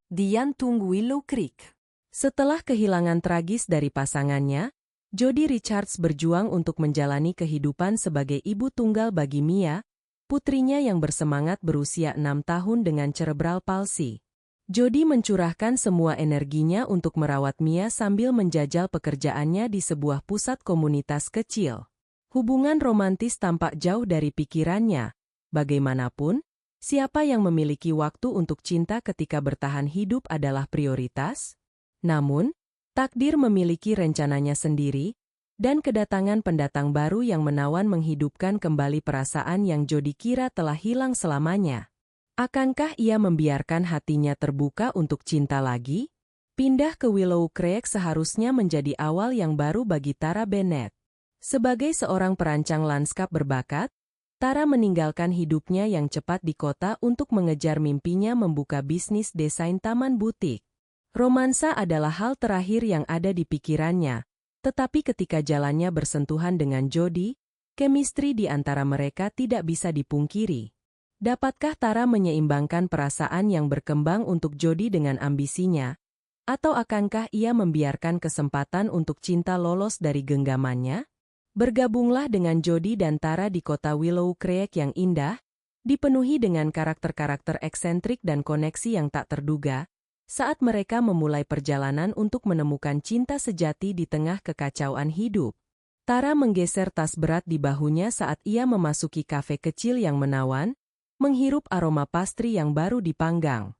di jantung Willow Creek. Setelah kehilangan tragis dari pasangannya, Jody Richards berjuang untuk menjalani kehidupan sebagai ibu tunggal bagi Mia, putrinya yang bersemangat berusia 6 tahun dengan cerebral palsy. Jody mencurahkan semua energinya untuk merawat Mia sambil menjajal pekerjaannya di sebuah pusat komunitas kecil. Hubungan romantis tampak jauh dari pikirannya. Bagaimanapun, siapa yang memiliki waktu untuk cinta ketika bertahan hidup adalah prioritas? Namun, takdir memiliki rencananya sendiri, dan kedatangan pendatang baru yang menawan menghidupkan kembali perasaan yang Jody kira telah hilang selamanya. Akankah ia membiarkan hatinya terbuka untuk cinta lagi? Pindah ke Willow Creek seharusnya menjadi awal yang baru bagi Tara Bennett. Sebagai seorang perancang lanskap berbakat, Tara meninggalkan hidupnya yang cepat di kota untuk mengejar mimpinya membuka bisnis desain taman butik. Romansa adalah hal terakhir yang ada di pikirannya, tetapi ketika jalannya bersentuhan dengan Jody, chemistry di antara mereka tidak bisa dipungkiri. Dapatkah Tara menyeimbangkan perasaan yang berkembang untuk Jody dengan ambisinya? Atau akankah ia membiarkan kesempatan untuk cinta lolos dari genggamannya? Bergabunglah dengan Jody dan Tara di kota Willow Creek yang indah, dipenuhi dengan karakter-karakter eksentrik dan koneksi yang tak terduga, saat mereka memulai perjalanan untuk menemukan cinta sejati di tengah kekacauan hidup. Tara menggeser tas berat di bahunya saat ia memasuki kafe kecil yang menawan, menghirup aroma pastry yang baru dipanggang.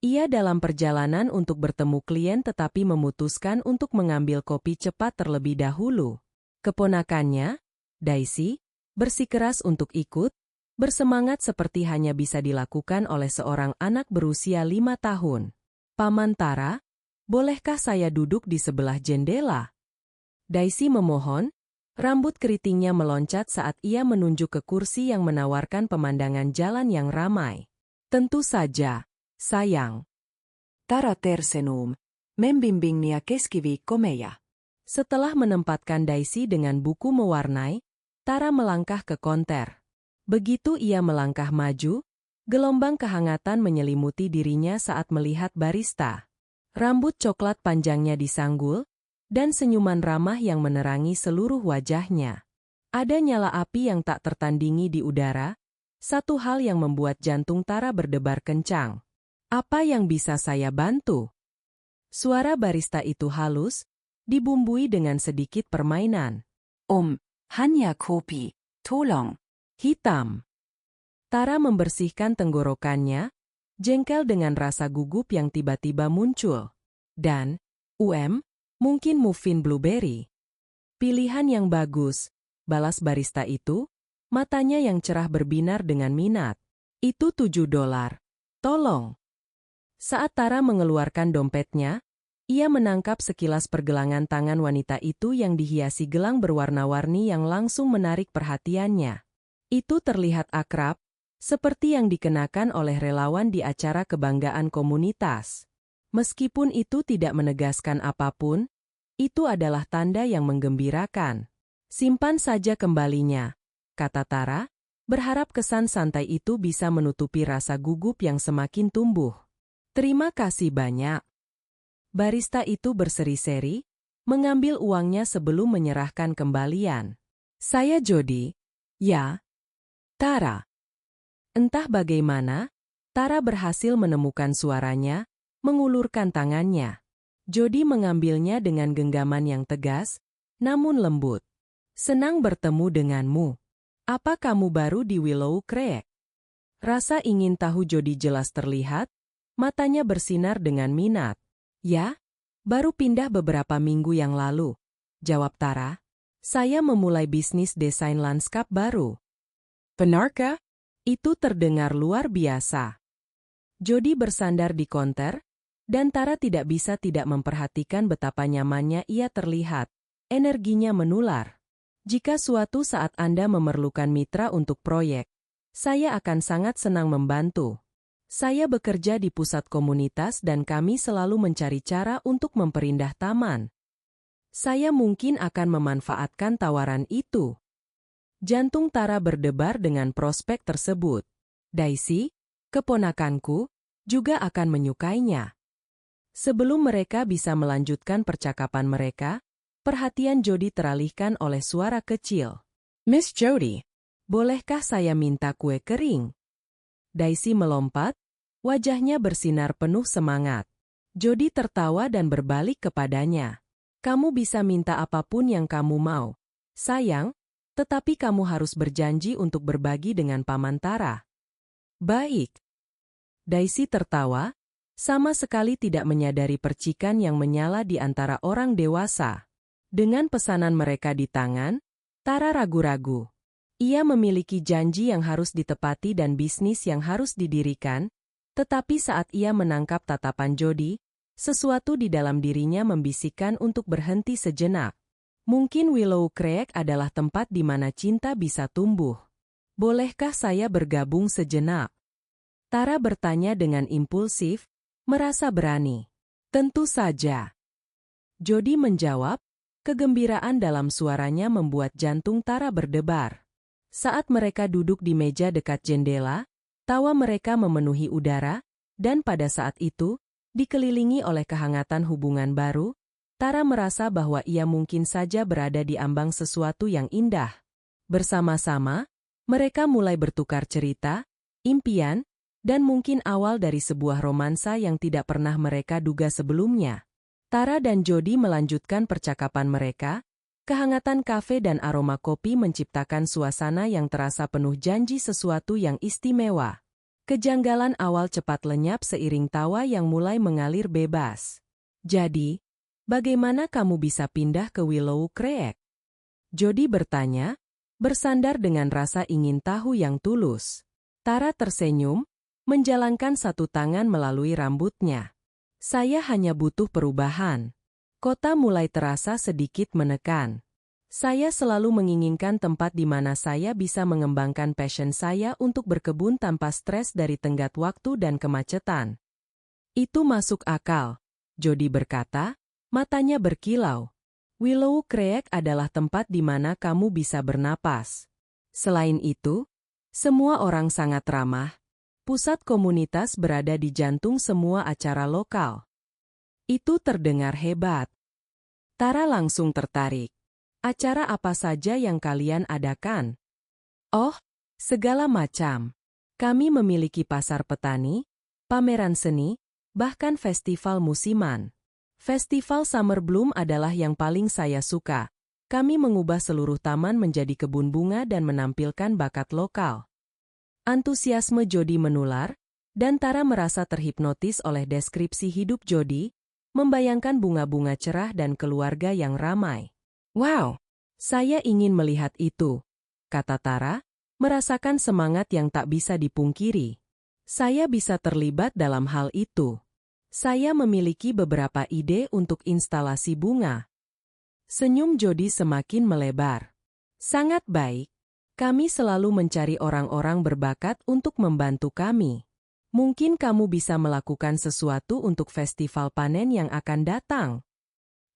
Ia dalam perjalanan untuk bertemu klien tetapi memutuskan untuk mengambil kopi cepat terlebih dahulu. Keponakannya, Daisy, bersikeras untuk ikut, bersemangat seperti hanya bisa dilakukan oleh seorang anak berusia 5 tahun. Paman Tara, bolehkah saya duduk di sebelah jendela? Daisy memohon. Rambut keritingnya meloncat saat ia menunjuk ke kursi yang menawarkan pemandangan jalan yang ramai. Tentu saja, sayang. Tara Tersenum, membimbingnia keskiviikko meja. Setelah menempatkan Daisy dengan buku mewarnai, Tara melangkah ke konter. Begitu ia melangkah maju, gelombang kehangatan menyelimuti dirinya saat melihat barista. Rambut coklat panjangnya disanggul, dan senyuman ramah yang menerangi seluruh wajahnya. Ada nyala api yang tak tertandingi di udara, satu hal yang membuat jantung Tara berdebar kencang. Apa yang bisa saya bantu? Suara barista itu halus, dibumbui dengan sedikit permainan. Hanya kopi, tolong. Hitam. Tara membersihkan tenggorokannya, jengkel dengan rasa gugup yang tiba-tiba muncul. Dan, mungkin muffin blueberry. Pilihan yang bagus, balas barista itu, matanya yang cerah berbinar dengan minat. Itu $7. Tolong. Saat Tara mengeluarkan dompetnya, ia menangkap sekilas pergelangan tangan wanita itu yang dihiasi gelang berwarna-warni yang langsung menarik perhatiannya. Itu terlihat akrab, seperti yang dikenakan oleh relawan di acara kebanggaan komunitas. Meskipun itu tidak menegaskan apapun, itu adalah tanda yang menggembirakan. Simpan saja kembalinya, kata Tara, berharap kesan santai itu bisa menutupi rasa gugup yang semakin tumbuh. Terima kasih banyak. Barista itu berseri-seri, mengambil uangnya sebelum menyerahkan kembalian. Saya Jody. Ya. Tara. Entah bagaimana, Tara berhasil menemukan suaranya, mengulurkan tangannya. Jody mengambilnya dengan genggaman yang tegas, namun lembut. Senang bertemu denganmu. Apa kamu baru di Willow Creek? Rasa ingin tahu Jody jelas terlihat, matanya bersinar dengan minat. Ya, baru pindah beberapa minggu yang lalu, jawab Tara. Saya memulai bisnis desain lanskap baru. Benarkah? Itu terdengar luar biasa. Jody bersandar di konter, dan Tara tidak bisa tidak memperhatikan betapa nyamannya ia terlihat. Energinya menular. Jika suatu saat Anda memerlukan mitra untuk proyek, saya akan sangat senang membantu. Saya bekerja di pusat komunitas dan kami selalu mencari cara untuk memperindah taman. Saya mungkin akan memanfaatkan tawaran itu. Jantung Tara berdebar dengan prospek tersebut. Daisy, keponakanku, juga akan menyukainya. Sebelum mereka bisa melanjutkan percakapan mereka, perhatian Jody teralihkan oleh suara kecil. Miss Jody, Bolehkah saya minta kue kering? Daisy melompat, wajahnya bersinar penuh semangat. Jody tertawa dan berbalik kepadanya. Kamu bisa minta apapun yang kamu mau. Sayang, tetapi kamu harus berjanji untuk berbagi dengan Paman Tara. Baik. Daisy tertawa, sama sekali tidak menyadari percikan yang menyala di antara orang dewasa. Dengan pesanan mereka di tangan, Tara ragu-ragu. Ia memiliki janji yang harus ditepati dan bisnis yang harus didirikan, tetapi saat ia menangkap tatapan Jody, sesuatu di dalam dirinya membisikkan untuk berhenti sejenak. Mungkin Willow Creek adalah tempat di mana cinta bisa tumbuh. Bolehkah saya bergabung sejenak? Tara bertanya dengan impulsif, merasa berani. Tentu saja. Jody menjawab, kegembiraan dalam suaranya membuat jantung Tara berdebar. Saat mereka duduk di meja dekat jendela, tawa mereka memenuhi udara, dan pada saat itu, dikelilingi oleh kehangatan hubungan baru, Tara merasa bahwa ia mungkin saja berada di ambang sesuatu yang indah. Bersama-sama, mereka mulai bertukar cerita, impian, dan mungkin awal dari sebuah romansa yang tidak pernah mereka duga sebelumnya. Tara dan Jody melanjutkan percakapan mereka, kehangatan kafe dan aroma kopi menciptakan suasana yang terasa penuh janji sesuatu yang istimewa. Kejanggalan awal cepat lenyap seiring tawa yang mulai mengalir bebas. Jadi, bagaimana kamu bisa pindah ke Willow Creek? Jody bertanya, bersandar dengan rasa ingin tahu yang tulus. Tara tersenyum, menjalankan satu tangan melalui rambutnya. Saya hanya butuh perubahan. Kota mulai terasa sedikit menekan. Saya selalu menginginkan tempat di mana saya bisa mengembangkan passion saya untuk berkebun tanpa stres dari tenggat waktu dan kemacetan. Itu masuk akal, Jody berkata, matanya berkilau. Willow Creek adalah tempat di mana kamu bisa bernapas. Selain itu, semua orang sangat ramah. Pusat komunitas berada di jantung semua acara lokal. Itu terdengar hebat. Tara langsung tertarik. Acara apa saja yang kalian adakan? Oh, segala macam. Kami memiliki pasar petani, pameran seni, bahkan festival musiman. Festival Summer Bloom adalah yang paling saya suka. Kami mengubah seluruh taman menjadi kebun bunga dan menampilkan bakat lokal. Antusiasme Jody menular, dan Tara merasa terhipnotis oleh deskripsi hidup Jody, membayangkan bunga-bunga cerah dan keluarga yang ramai. Wow, saya ingin melihat itu, kata Tara, merasakan semangat yang tak bisa dipungkiri. Saya bisa terlibat dalam hal itu. Saya memiliki beberapa ide untuk instalasi bunga. Senyum Jody semakin melebar. Sangat baik. Kami selalu mencari orang-orang berbakat untuk membantu kami. Mungkin kamu bisa melakukan sesuatu untuk festival panen yang akan datang.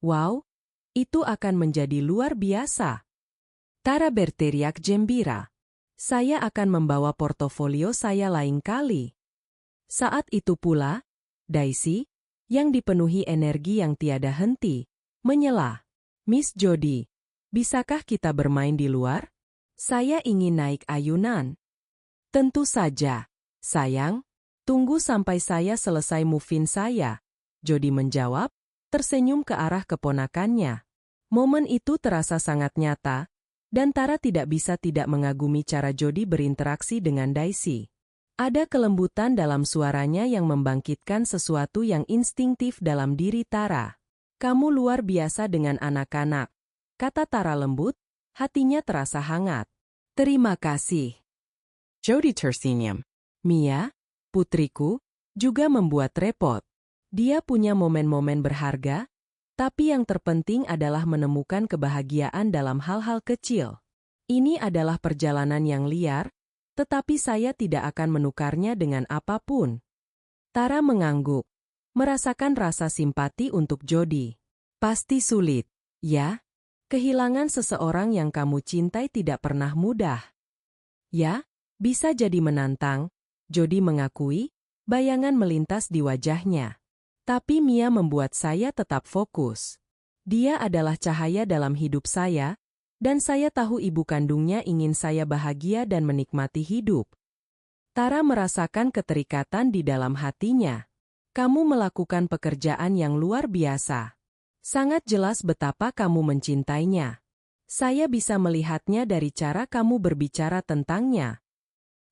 Wow, itu akan menjadi luar biasa. Tara berteriak gembira. Saya akan membawa portofolio saya lain kali. Saat itu pula, Daisy, yang dipenuhi energi yang tiada henti, menyela. Miss Jody, bisakah kita bermain di luar? Saya ingin naik ayunan. Tentu saja, sayang. Tunggu sampai saya selesai muffin saya. Jody menjawab, tersenyum ke arah keponakannya. Momen itu terasa sangat nyata, dan Tara tidak bisa tidak mengagumi cara Jody berinteraksi dengan Daisy. Ada kelembutan dalam suaranya yang membangkitkan sesuatu yang instingtif dalam diri Tara. Kamu luar biasa dengan anak-anak, kata Tara lembut. Hatinya terasa hangat. Terima kasih. Jody tersenyum. Mia, putriku, juga membuat repot. Dia punya momen-momen berharga, tapi yang terpenting adalah menemukan kebahagiaan dalam hal-hal kecil. Ini adalah perjalanan yang liar, tetapi saya tidak akan menukarnya dengan apapun. Tara mengangguk, merasakan rasa simpati untuk Jody. Pasti sulit, ya? Kehilangan seseorang yang kamu cintai tidak pernah mudah. Ya, bisa jadi menantang, Jody mengakui, bayangan melintas di wajahnya. Tapi Mia membuat saya tetap fokus. Dia adalah cahaya dalam hidup saya, dan saya tahu ibu kandungnya ingin saya bahagia dan menikmati hidup. Tara merasakan keterikatan di dalam hatinya. Kamu melakukan pekerjaan yang luar biasa. Sangat jelas betapa kamu mencintainya. Saya bisa melihatnya dari cara kamu berbicara tentangnya.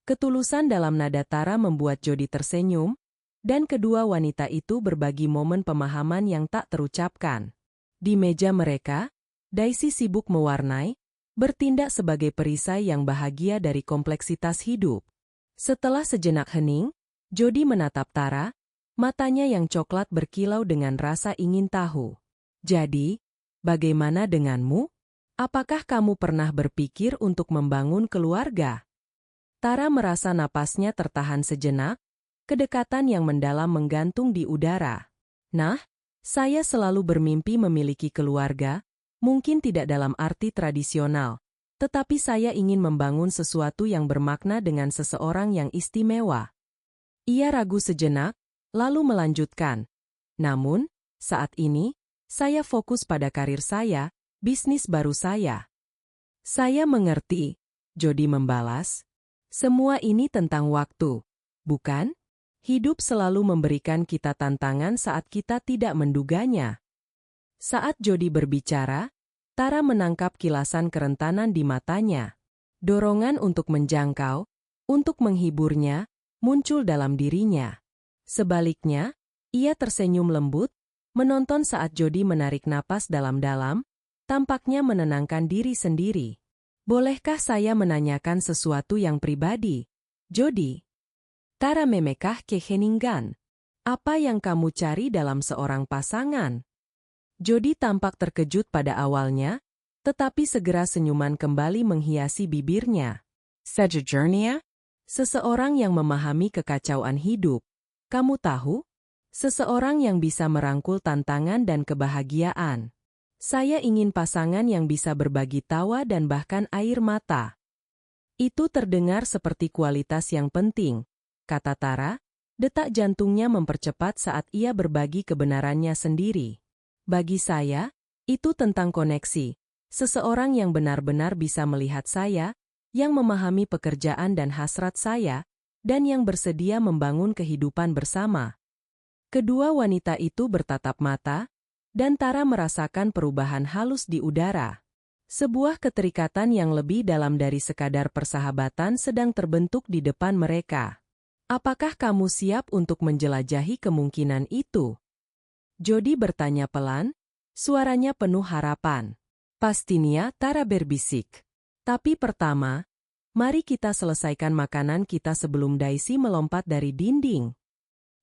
Ketulusan dalam nada Tara membuat Jody tersenyum, dan kedua wanita itu berbagi momen pemahaman yang tak terucapkan. Di meja mereka, Daisy sibuk mewarnai, bertindak sebagai perisai yang bahagia dari kompleksitas hidup. Setelah sejenak hening, Jody menatap Tara, matanya yang coklat berkilau dengan rasa ingin tahu. Jadi, bagaimana denganmu? Apakah kamu pernah berpikir untuk membangun keluarga? Tara merasa napasnya tertahan sejenak, kedekatan yang mendalam menggantung di udara. Nah, saya selalu bermimpi memiliki keluarga, mungkin tidak dalam arti tradisional, tetapi saya ingin membangun sesuatu yang bermakna dengan seseorang yang istimewa. Ia ragu sejenak, lalu melanjutkan. Namun, saat ini, saya fokus pada karir saya, bisnis baru saya. Saya mengerti, Jody membalas. Semua ini tentang waktu, bukan? Hidup selalu memberikan kita tantangan saat kita tidak menduganya. Saat Jody berbicara, Tara menangkap kilasan kerentanan di matanya. Dorongan untuk menjangkau, untuk menghiburnya, muncul dalam dirinya. Sebaliknya, ia tersenyum lembut, menonton saat Jody menarik napas dalam-dalam, tampaknya menenangkan diri sendiri. Bolehkah saya menanyakan sesuatu yang pribadi, Jody? Tara memekah keheningan. Apa yang kamu cari dalam seorang pasangan? Jody tampak terkejut pada awalnya, tetapi segera senyuman kembali menghiasi bibirnya. Sejujurnya, seseorang yang memahami kekacauan hidup. Kamu tahu? Seseorang yang bisa merangkul tantangan dan kebahagiaan. Saya ingin pasangan yang bisa berbagi tawa dan bahkan air mata. Itu terdengar seperti kualitas yang penting, kata Tara, detak jantungnya mempercepat saat ia berbagi kebenarannya sendiri. Bagi saya, itu tentang koneksi, seseorang yang benar-benar bisa melihat saya, yang memahami pekerjaan dan hasrat saya, dan yang bersedia membangun kehidupan bersama. Kedua wanita itu bertatap mata, dan Tara merasakan perubahan halus di udara. Sebuah keterikatan yang lebih dalam dari sekadar persahabatan sedang terbentuk di depan mereka. Apakah kamu siap untuk menjelajahi kemungkinan itu? Jody bertanya pelan, suaranya penuh harapan. Pastinya, Tara berbisik. Tapi pertama, mari kita selesaikan makanan kita sebelum Daisy melompat dari dinding.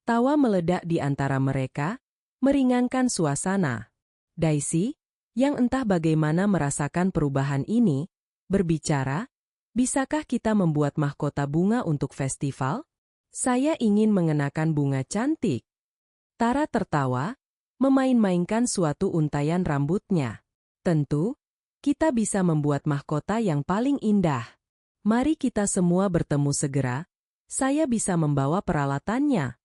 Tawa meledak di antara mereka, meringankan suasana. Daisy, yang entah bagaimana merasakan perubahan ini, berbicara, bisakah kita membuat mahkota bunga untuk festival? Saya ingin mengenakan bunga cantik. Tara tertawa, memain-mainkan suatu untaian rambutnya. Tentu, kita bisa membuat mahkota yang paling indah. Mari kita semua bertemu segera, saya bisa membawa peralatannya.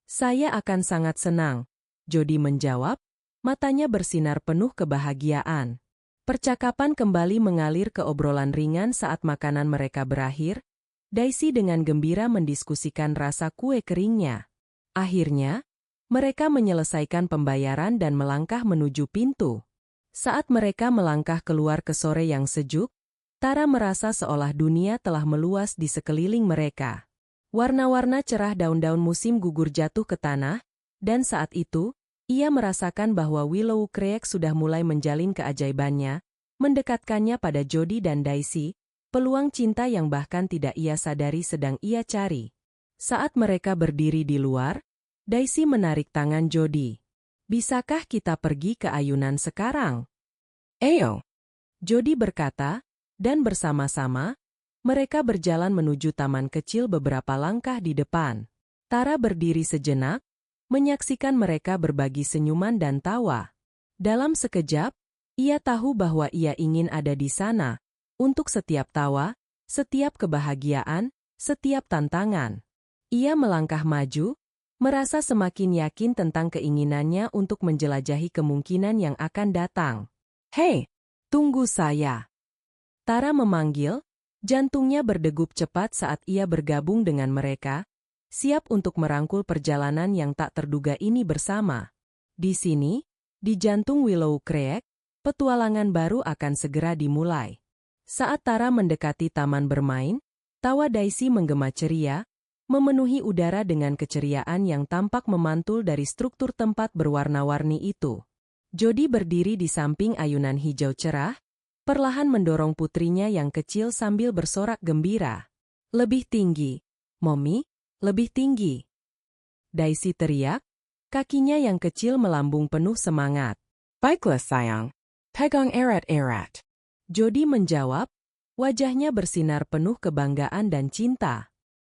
Saya akan sangat senang, Jody menjawab, matanya bersinar penuh kebahagiaan. Percakapan kembali mengalir ke obrolan ringan saat makanan mereka berakhir. Daisy dengan gembira mendiskusikan rasa kue keringnya. Akhirnya, mereka menyelesaikan pembayaran dan melangkah menuju pintu. Saat mereka melangkah keluar ke sore yang sejuk, Tara merasa seolah dunia telah meluas di sekeliling mereka. Warna-warna cerah daun-daun musim gugur jatuh ke tanah, dan saat itu, ia merasakan bahwa Willow Creek sudah mulai menjalin keajaibannya, mendekatkannya pada Jody dan Daisy, peluang cinta yang bahkan tidak ia sadari sedang ia cari. Saat mereka berdiri di luar, Daisy menarik tangan Jody. Bisakah kita pergi ke ayunan sekarang? Ayo, Jody berkata, dan bersama-sama, mereka berjalan menuju taman kecil beberapa langkah di depan. Tara berdiri sejenak, menyaksikan mereka berbagi senyuman dan tawa. Dalam sekejap, ia tahu bahwa ia ingin ada di sana, untuk setiap tawa, setiap kebahagiaan, setiap tantangan. Ia melangkah maju, merasa semakin yakin tentang keinginannya untuk menjelajahi kemungkinan yang akan datang. Hei, tunggu saya. Tara memanggil, jantungnya berdegup cepat saat ia bergabung dengan mereka, siap untuk merangkul perjalanan yang tak terduga ini bersama. Di sini, di jantung Willow Creek, petualangan baru akan segera dimulai. Saat Tara mendekati taman bermain, tawa Daisy menggema ceria, memenuhi udara dengan keceriaan yang tampak memantul dari struktur tempat berwarna-warni itu. Jody berdiri di samping ayunan hijau cerah, perlahan mendorong putrinya yang kecil sambil bersorak gembira. Lebih tinggi, Mommy, lebih tinggi. Daisy teriak, kakinya yang kecil melambung penuh semangat. Baiklah sayang, pegang erat-erat. Jody menjawab, wajahnya bersinar penuh kebanggaan dan cinta.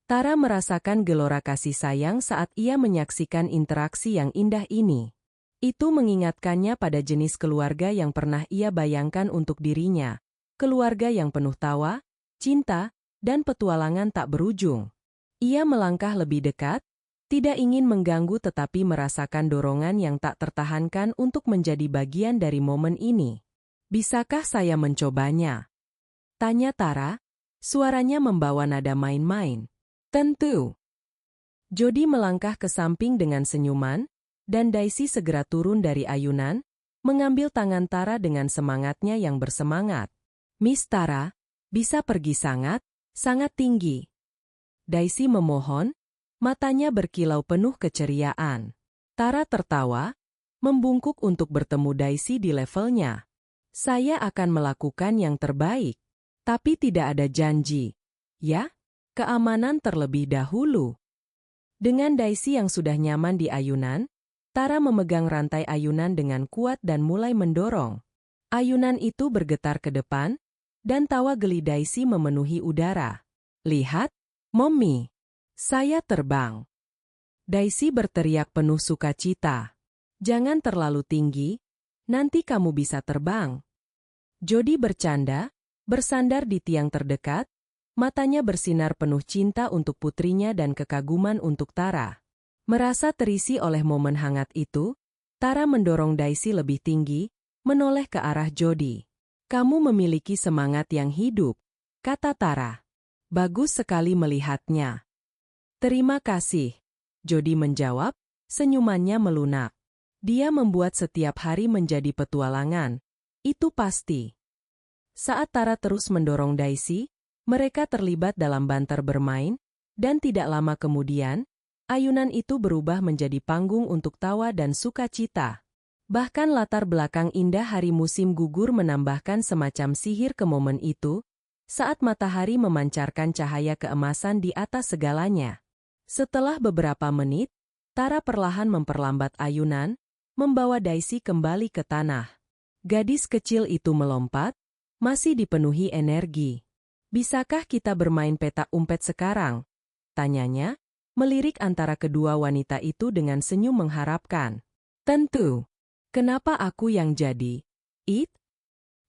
Tara merasakan gelora kasih sayang saat ia menyaksikan interaksi yang indah ini. Itu mengingatkannya pada jenis keluarga yang pernah ia bayangkan untuk dirinya. Keluarga yang penuh tawa, cinta, dan petualangan tak berujung. Ia melangkah lebih dekat, tidak ingin mengganggu tetapi merasakan dorongan yang tak tertahankan untuk menjadi bagian dari momen ini. Bisakah saya mencobanya? Tanya Tara, suaranya membawa nada main-main. Tentu. Jody melangkah ke samping dengan senyuman, dan Daisy segera turun dari ayunan, mengambil tangan Tara dengan semangatnya yang bersemangat. Miss Tara, bisa pergi sangat tinggi. Daisy memohon, matanya berkilau penuh keceriaan. Tara tertawa, membungkuk untuk bertemu Daisy di levelnya. Saya akan melakukan yang terbaik, tapi tidak ada janji. Ya? Keamanan terlebih dahulu. Dengan Daisy yang sudah nyaman di ayunan, Tara memegang rantai ayunan dengan kuat dan mulai mendorong. Ayunan itu bergetar ke depan, dan tawa geli Daisy memenuhi udara. Lihat, Mommy, saya terbang. Daisy berteriak penuh sukacita. Jangan terlalu tinggi, nanti kamu bisa terbang. Jody bercanda, bersandar di tiang terdekat, matanya bersinar penuh cinta untuk putrinya dan kekaguman untuk Tara. Merasa terisi oleh momen hangat itu, Tara mendorong Daisy lebih tinggi, menoleh ke arah Jody. Kamu memiliki semangat yang hidup, kata Tara. Bagus sekali melihatnya. Terima kasih, Jody menjawab, senyumannya melunak. Dia membuat setiap hari menjadi petualangan, itu pasti. Saat Tara terus mendorong Daisy, mereka terlibat dalam banter bermain, dan tidak lama kemudian, ayunan itu berubah menjadi panggung untuk tawa dan sukacita. Bahkan latar belakang indah hari musim gugur menambahkan semacam sihir ke momen itu, saat matahari memancarkan cahaya keemasan di atas segalanya. Setelah beberapa menit, Tara perlahan memperlambat ayunan, membawa Daisy kembali ke tanah. Gadis kecil itu melompat, masih dipenuhi energi. Bisakah kita bermain petak umpet sekarang? Tanyanya, melirik antara kedua wanita itu dengan senyum mengharapkan. Tentu. Kenapa aku yang jadi? It?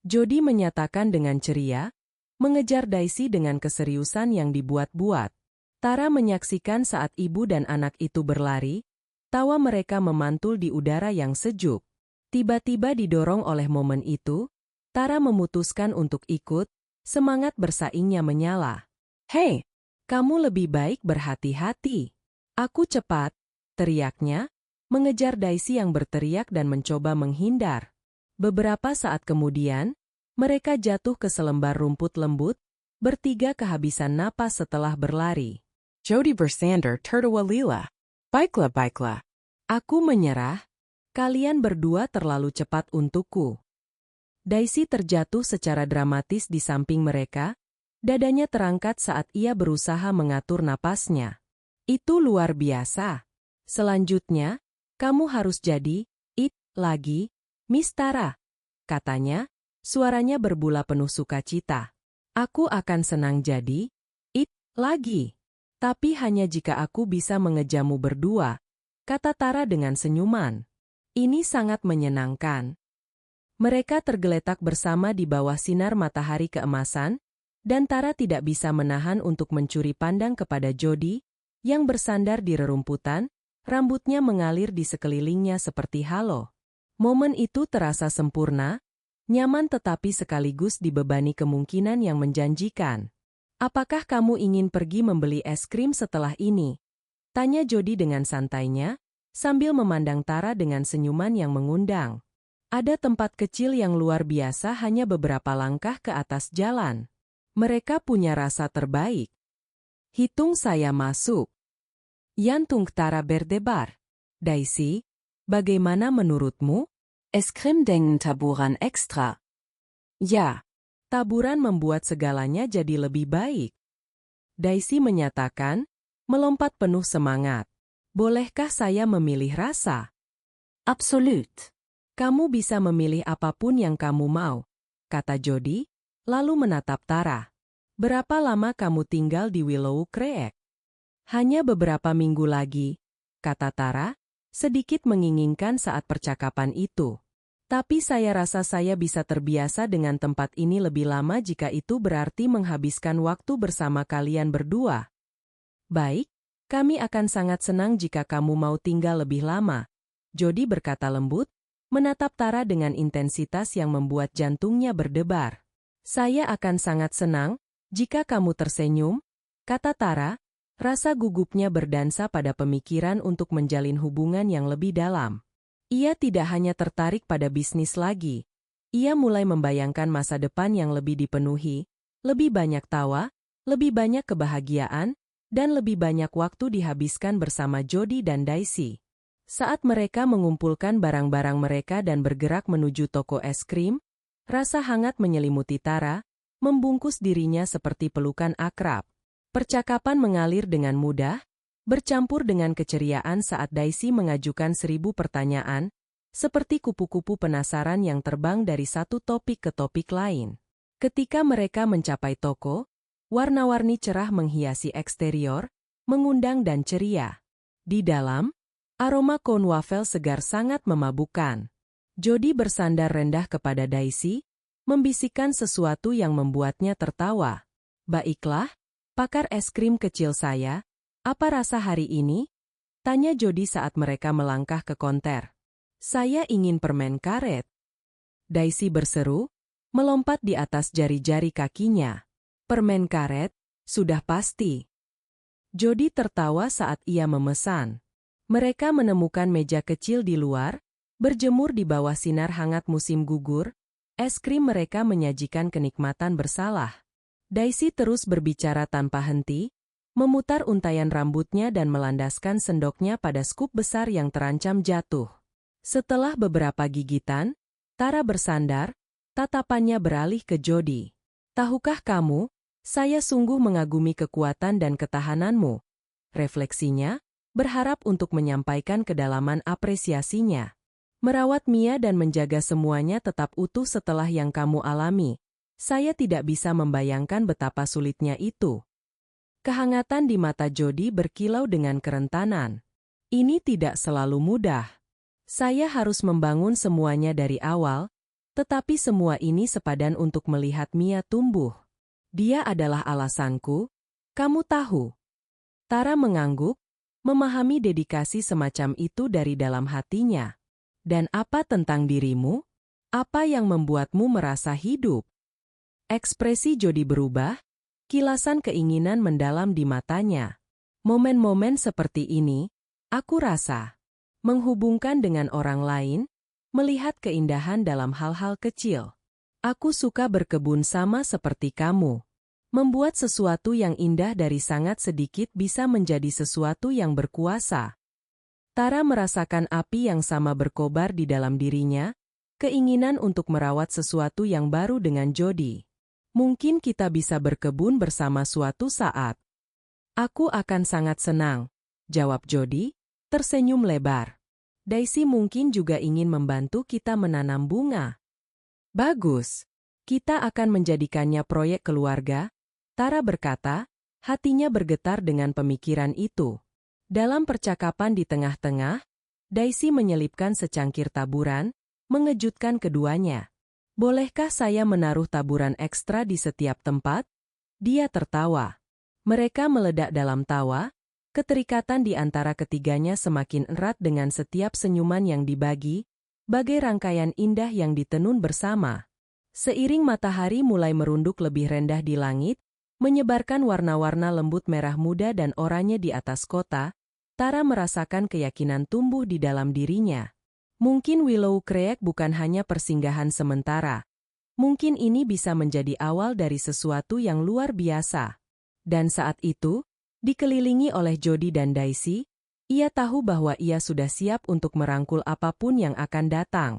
Jody menyatakan dengan ceria, mengejar Daisy dengan keseriusan yang dibuat-buat. Tara menyaksikan saat ibu dan anak itu berlari, tawa mereka memantul di udara yang sejuk. Tiba-tiba didorong oleh momen itu, Tara memutuskan untuk ikut, semangat bersaingnya menyala. Hei, kamu lebih baik berhati-hati. Aku cepat, teriaknya, mengejar Daisy yang berteriak dan mencoba menghindar. Beberapa saat kemudian, mereka jatuh ke selembar rumput lembut, bertiga kehabisan napas setelah berlari. Jody bersandar tertawa. Baiklah. Aku menyerah, kalian berdua terlalu cepat untukku. Daisy terjatuh secara dramatis di samping mereka, dadanya terangkat saat ia berusaha mengatur napasnya. Itu luar biasa. Selanjutnya, kamu harus jadi, it, lagi, Miss Tara, katanya, suaranya berbula penuh sukacita. Aku akan senang jadi, it, lagi. Tapi hanya jika aku bisa mengejamu berdua, kata Tara dengan senyuman. Ini sangat menyenangkan. Mereka tergeletak bersama di bawah sinar matahari keemasan, dan Tara tidak bisa menahan untuk mencuri pandang kepada Jody, yang bersandar di rerumputan, Rambutnya mengalir di sekelilingnya seperti halo. Momen itu terasa sempurna, nyaman tetapi sekaligus dibebani kemungkinan yang menjanjikan. Apakah kamu ingin pergi membeli es krim setelah ini? Tanya Jody dengan santainya, sambil memandang Tara dengan senyuman yang mengundang. Ada tempat kecil yang luar biasa hanya beberapa langkah ke atas jalan. Mereka punya rasa terbaik. Hitung saya masuk. Jantung Tara berdebar. Daisy, bagaimana menurutmu? Es krim dengan taburan ekstra. Ya, taburan membuat segalanya jadi lebih baik. Daisy menyatakan, melompat penuh semangat. Bolehkah saya memilih rasa? Absolut. Kamu bisa memilih apapun yang kamu mau, kata Jody, lalu menatap Tara. Berapa lama kamu tinggal di Willow Creek? Hanya beberapa minggu lagi, kata Tara, sedikit menginginkan saat percakapan itu. Tapi saya rasa saya bisa terbiasa dengan tempat ini lebih lama jika itu berarti menghabiskan waktu bersama kalian berdua. Baik, kami akan sangat senang jika kamu mau tinggal lebih lama, Jody berkata lembut, menatap Tara dengan intensitas yang membuat jantungnya berdebar. Saya akan sangat senang jika kamu tersenyum, kata Tara, rasa gugupnya berdansa pada pemikiran untuk menjalin hubungan yang lebih dalam. Ia tidak hanya tertarik pada bisnis lagi. Ia mulai membayangkan masa depan yang lebih dipenuhi, lebih banyak tawa, lebih banyak kebahagiaan, dan lebih banyak waktu dihabiskan bersama Jody dan Daisy. Saat mereka mengumpulkan barang-barang mereka dan bergerak menuju toko es krim, rasa hangat menyelimuti Tara, membungkus dirinya seperti pelukan akrab. Percakapan mengalir dengan mudah, bercampur dengan keceriaan saat Daisy mengajukan 1000 pertanyaan, seperti kupu-kupu penasaran yang terbang dari satu topik ke topik lain. Ketika mereka mencapai toko, warna-warni cerah menghiasi eksterior, mengundang dan ceria. Di dalam, aroma cone wafel segar sangat memabukkan. Jody bersandar rendah kepada Daisy, membisikkan sesuatu yang membuatnya tertawa. Baiklah, pakar es krim kecil saya, apa rasa hari ini? Tanya Jody saat mereka melangkah ke konter. Saya ingin permen karet. Daisy berseru, melompat di atas jari-jari kakinya. Permen karet, sudah pasti. Jody tertawa saat ia memesan. Mereka menemukan meja kecil di luar, berjemur di bawah sinar hangat musim gugur, es krim mereka menyajikan kenikmatan bersalah. Daisy terus berbicara tanpa henti, memutar untaian rambutnya dan melandaskan sendoknya pada skup besar yang terancam jatuh. Setelah beberapa gigitan, Tara bersandar, tatapannya beralih ke Jody. Tahukah kamu, saya sungguh mengagumi kekuatan dan ketahananmu. Refleksinya, berharap untuk menyampaikan kedalaman apresiasinya. Merawat Mia dan menjaga semuanya tetap utuh setelah yang kamu alami. Saya tidak bisa membayangkan betapa sulitnya itu. Kehangatan di mata Jody berkilau dengan kerentanan. Ini tidak selalu mudah. Saya harus membangun semuanya dari awal, tetapi semua ini sepadan untuk melihat Mia tumbuh. Dia adalah alasanku, kamu tahu. Tara mengangguk, memahami dedikasi semacam itu dari dalam hatinya. Dan apa tentang dirimu? Apa yang membuatmu merasa hidup? Ekspresi Jody berubah, kilasan keinginan mendalam di matanya. Momen-momen seperti ini, aku rasa, menghubungkan dengan orang lain, melihat keindahan dalam hal-hal kecil. Aku suka berkebun sama seperti kamu. Membuat sesuatu yang indah dari sangat sedikit bisa menjadi sesuatu yang berkuasa. Tara merasakan api yang sama berkobar di dalam dirinya, keinginan untuk merawat sesuatu yang baru dengan Jody. Mungkin kita bisa berkebun bersama suatu saat. Aku akan sangat senang, jawab Jody, tersenyum lebar. Daisy mungkin juga ingin membantu kita menanam bunga. Bagus. Kita akan menjadikannya proyek keluarga, Tara berkata, hatinya bergetar dengan pemikiran itu. Dalam percakapan di tengah-tengah, Daisy menyelipkan secangkir taburan, mengejutkan keduanya. Bolehkah saya menaruh taburan ekstra di setiap tempat? Dia tertawa. Mereka meledak dalam tawa, Keterikatan di antara ketiganya semakin erat dengan setiap senyuman yang dibagi, bagai rangkaian indah yang ditenun bersama. Seiring matahari mulai merunduk lebih rendah di langit, menyebarkan warna-warna lembut merah muda dan oranye di atas kota, Tara merasakan keyakinan tumbuh di dalam dirinya. Mungkin Willow Creek bukan hanya persinggahan sementara. Mungkin ini bisa menjadi awal dari sesuatu yang luar biasa. Dan saat itu, dikelilingi oleh Jody dan Daisy, ia tahu bahwa ia sudah siap untuk merangkul apapun yang akan datang.